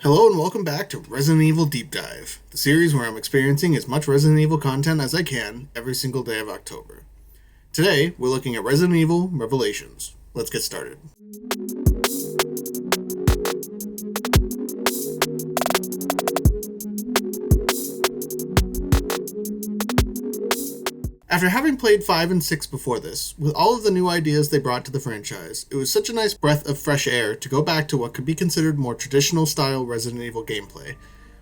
Hello and welcome back to Resident Evil Deep Dive, the series where I'm experiencing as much Resident Evil content as I can every single day of October. Today, we're looking at Resident Evil Revelations. Let's get started. After having played 5 and 6 before this, with all of the new ideas they brought to the franchise, it was such a nice breath of fresh air to go back to what could be considered more traditional style Resident Evil gameplay,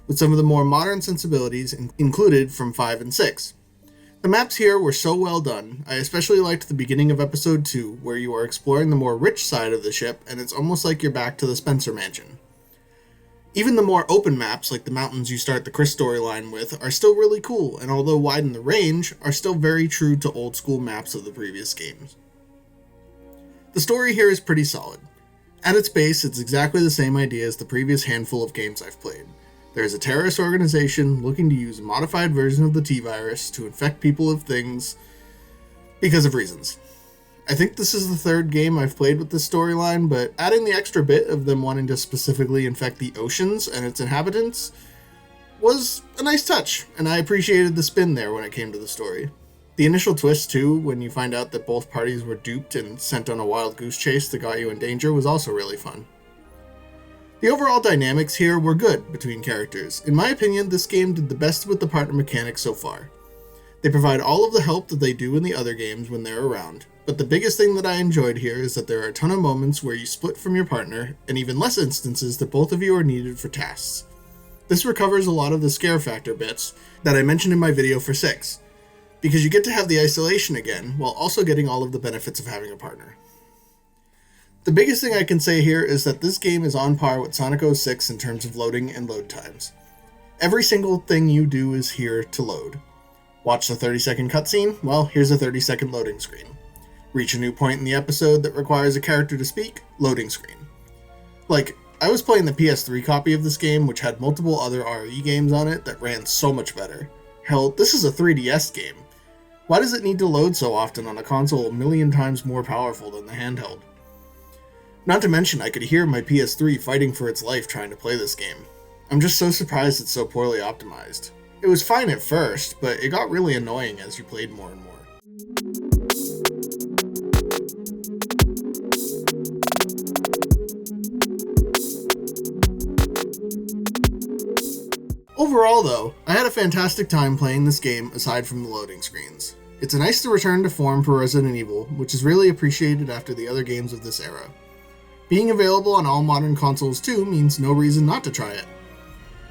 with some of the more modern sensibilities included from 5 and 6. The maps here were so well done. I especially liked the beginning of episode 2, where you are exploring the more rich side of the ship and it's almost like you're back to the Spencer Mansion. Even the more open maps, like the mountains you start the Chris storyline with, are still really cool, and although wide in the range, are still very true to old school maps of the previous games. The story here is pretty solid. At its base, it's exactly the same idea as the previous handful of games I've played. There is a terrorist organization looking to use a modified version of the T-Virus to infect people of things because of reasons. I think this is the third game I've played with this storyline, but adding the extra bit of them wanting to specifically infect the oceans and its inhabitants was a nice touch, and I appreciated the spin there when it came to the story. The initial twist, too, when you find out that both parties were duped and sent on a wild goose chase that got you in danger, was also really fun. The overall dynamics here were good between characters. In my opinion, this game did the best with the partner mechanics so far. They provide all of the help that they do in the other games when they're around. But the biggest thing that I enjoyed here is that there are a ton of moments where you split from your partner, and even less instances that both of you are needed for tasks. This recovers a lot of the scare factor bits that I mentioned in my video for 6, because you get to have the isolation again, while also getting all of the benefits of having a partner. The biggest thing I can say here is that this game is on par with Sonic 06 in terms of loading and load times. Every single thing you do is here to load. Watch the 30-second cutscene? Well, here's a 30-second loading screen. Reach a new point in the episode that requires a character to speak? Loading screen. Like, I was playing the PS3 copy of this game, which had multiple other RE games on it that ran so much better. Hell, this is a 3DS game. Why does it need to load so often on a console a million times more powerful than the handheld? Not to mention, I could hear my PS3 fighting for its life trying to play this game. I'm just so surprised it's so poorly optimized. It was fine at first, but it got really annoying as you played more and more. Overall though, I had a fantastic time playing this game aside from the loading screens. It's a nice return to form for Resident Evil, which is really appreciated after the other games of this era. Being available on all modern consoles too means no reason not to try it.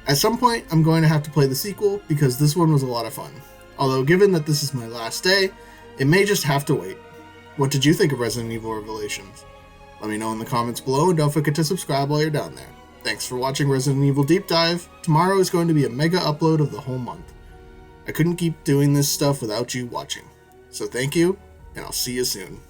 At some point, I'm going to have to play the sequel because this one was a lot of fun. Although given that this is my last day, it may just have to wait. What did you think of Resident Evil Revelations? Let me know in the comments below and don't forget to subscribe while you're down there. Thanks for watching Resident Evil Deep Dive. Tomorrow is going to be a mega upload of the whole month. I couldn't keep doing this stuff without you watching. So thank you, and I'll see you soon.